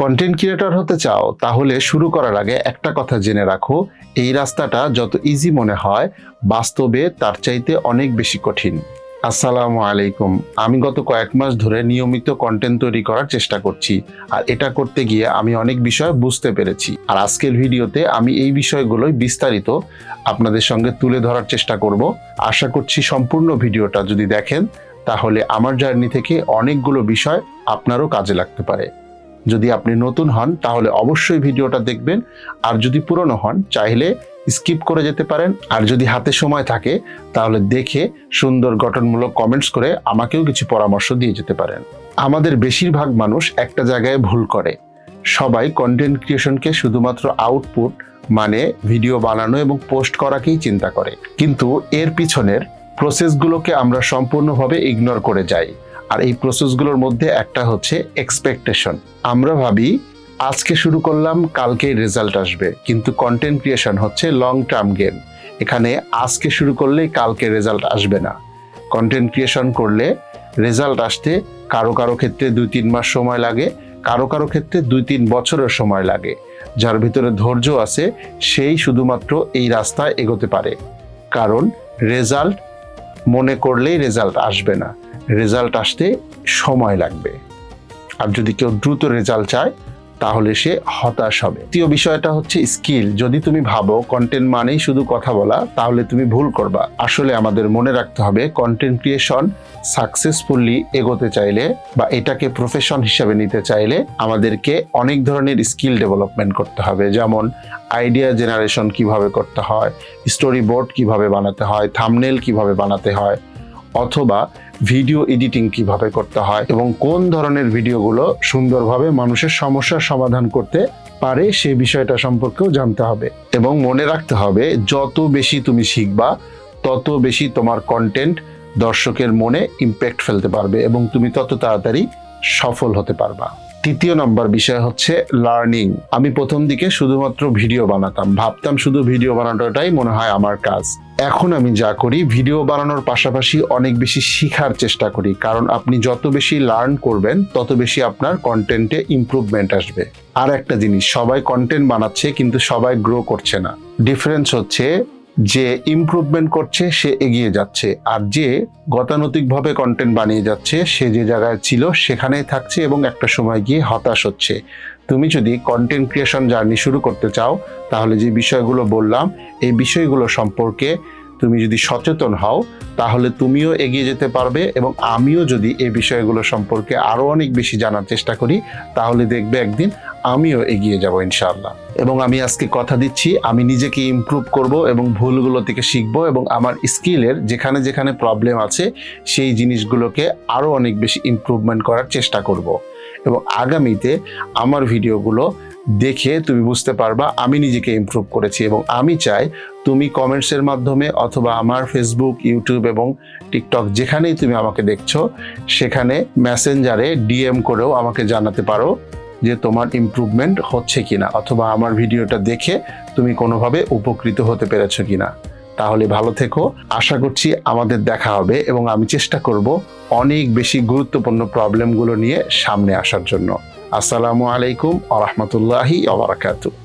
Content creator হতে চাও তাহলে শুরু করার আগে একটা কথা জেনে রাখো, এই রাস্তাটা যত ইজি মনে হয় বাস্তবে তার চাইতে অনেক বেশি কঠিন। আসসালামু আলাইকুম। আমি গত কয়েক মাস ধরে নিয়মিত কন্টেন্ট তৈরি করার চেষ্টা করছি, আর এটা করতে গিয়ে আমি অনেক বিষয় বুঝতে পেরেছি। আর আজকের ভিডিওতে আমি এই বিষয়গুলোই বিস্তারিত আপনাদের সঙ্গে তুলে ধরার চেষ্টা করব। আশা করছি সম্পূর্ণ ভিডিওটা যদি দেখেন তাহলে আমার জার্নি থেকে অনেকগুলো বিষয় আপনারও কাজে লাগতে পারে। যদি আপনি নতুন হন তাহলে অবশ্যই ভিডিওটা দেখবেন, আর যদি পুরনো হন চাইলে স্কিপ করে যেতে পারেন। আর যদি হাতে সময় থাকে তাহলে দেখে সুন্দর গঠনমূলক কমেন্টস করে আমাকেও কিছু পরামর্শ দিয়ে যেতে পারেন। আমাদের বেশিরভাগ মানুষ একটা জায়গায় ভুল করে। সবাই কন্টেন্ট ক্রিয়েশনকে শুধুমাত্র আউটপুট মানে ভিডিও বানানো এবং পোস্ট করাকেই চিন্তা করে, কিন্তু এর পিছনের প্রসেসগুলোকে আমরা সম্পূর্ণভাবে ইগনোর করে যাই। আর এই প্রসেসগুলোর মধ্যে একটা হচ্ছে এক্সপেকটেশন। আমরা ভাবি আজকে শুরু করলাম কালকে রেজাল্ট আসবে, কিন্তু কন্টেন্ট ক্রিয়েশন হচ্ছে লং টার্ম গেম। এখানে আজকে শুরু করলেই কালকে রেজাল্ট আসবে না। কন্টেন্ট ক্রিয়েশন করলে রেজাল্ট আসতে কারো কারো ক্ষেত্রে 2-3 মাস সময় লাগে, কারো কারো ক্ষেত্রে 2-3 বছরের সময় লাগে। যার ভিতরে ধৈর্য আছে সেই শুধুমাত্র এই রাস্তায় এগোতে পারে, কারণ রেজাল্ট মনে করলেই রেজাল্ট আসবে না, রেজাল্ট আসতে সময় লাগবে। আর যদি কেউ দ্রুত রেজাল্ট চায় তাহলে সে হতাশ হবে। দ্বিতীয় বিষয়টা হচ্ছে স্কিল। যদি তুমি ভাবো কন্টেন্ট মানেই শুধু কথা বলা তাহলে তুমি ভুল করবা। আসলে আমাদের মনে রাখতে হবে কন্টেন্ট ক্রিয়েশন সাকসেসফুলি এগোতে চাইলে বা এটাকে প্রফেশন হিসেবে নিতে চাইলে আমাদেরকে অনেক ধরনের স্কিল ডেভেলপমেন্ট করতে হবে। যেমন আইডিয়া জেনারেশন কিভাবে করতে হয়, স্টোরি বোর্ড কিভাবে বানাতে হয়, থাম্বনেল কিভাবে বানাতে হয়, অথবা ভিডিও এডিটিং কিভাবে করতে হয় এবং কোন ধরনের ভিডিওগুলো সুন্দরভাবে মানুষের সমস্যার সমাধান করতে পারে সেই বিষয়টা সম্পর্কেও জানতে হবে। এবং মনে রাখতে হবে যত বেশি তুমি শিখবা তত বেশি তোমার কন্টেন্ট দর্শকের মনে ইম্প্যাক্ট ফেলতে পারবে এবং তুমি তত তাড়াতাড়ি সফল হতে পারবা। তৃতীয় নম্বর বিষয় হচ্ছে লার্নিং। আমি প্রথম দিকে শুধুমাত্র ভিডিও বানাতাম, ভাবতাম শুধু ভিডিও বানানোটাই মনে হয় আমার কাজ। এখন আমি যা করি ভিডিও বানানোর পাশাপাশি অনেক বেশি শিখার চেষ্টা করি, কারণ আপনি যত বেশি লার্ন করবেন তত বেশি আপনার কন্টেন্টে ইমপ্রুভমেন্ট আসবে। আর একটা জিনিস, সবাই কন্টেন্ট বানাচ্ছে কিন্তু সবাই গ্রো করছে না। ডিফারেন্স হচ্ছে যে ইমপ্রুভমেন্ট করছে সে এগিয়ে যাচ্ছে, আর যে গতানুগতিকভাবে কন্টেন্ট বানিয়ে যাচ্ছে সে যে জায়গায় ছিল সেখানেই থাকছে এবং একটা সময় গিয়ে হতাশ হচ্ছে। তুমি যদি কন্টেন্ট ক্রিয়েশন জার্নি শুরু করতে চাও তাহলে যে বিষয়গুলো বললাম এই বিষয়গুলো সম্পর্কে তুমি যদি সচেতন হও তাহলে তুমিও এগিয়ে যেতে পারবে, এবং আমিও যদি এই বিষয়গুলো সম্পর্কে আরো অনেক বেশি জানার চেষ্টা করি তাহলে দেখবে একদিন আমিও এগিয়ে যাব ইনশাআল্লাহ। এবং আমি আজকে কথা দিচ্ছি আমি নিজেকে ইমপ্রুভ করব এবং ভুলগুলো থেকে শিখবো এবং আমার স্কিলের যেখানে যেখানে প্রবলেম আছে সেই জিনিসগুলোকে আরো অনেক বেশি ইমপ্রুভমেন্ট করার চেষ্টা করব। এবং আগামীতে আমার ভিডিওগুলো দেখে তুমি বুঝতে পারবা আমি নিজেকে ইমপ্রুভ করেছি। এবং আমি চাই তুমি কমেন্টসের মাধ্যমে অথবা আমার ফেসবুক, ইউটিউব এবং টিকটক যেখানেই তুমি আমাকে দেখছো সেখানে মেসেঞ্জারে ডিএম করেও আমাকে জানাতে পারো যে তোমার ইমপ্রুভমেন্ট হচ্ছে কিনা, অথবা আমার ভিডিওটা দেখে তুমি কোনোভাবে উপকৃত হতে পেরেছো কিনা। তাহলে ভালো থেকো, আশা করছি আমাদের দেখা হবে এবং আমি চেষ্টা করব অনেক বেশি গুরুত্বপূর্ণ প্রবলেমগুলো নিয়ে সামনে আসার জন্য। আসসালামু আলাইকুম ওয়া রাহমাতুল্লাহি ওয়া বারাকাতুহু।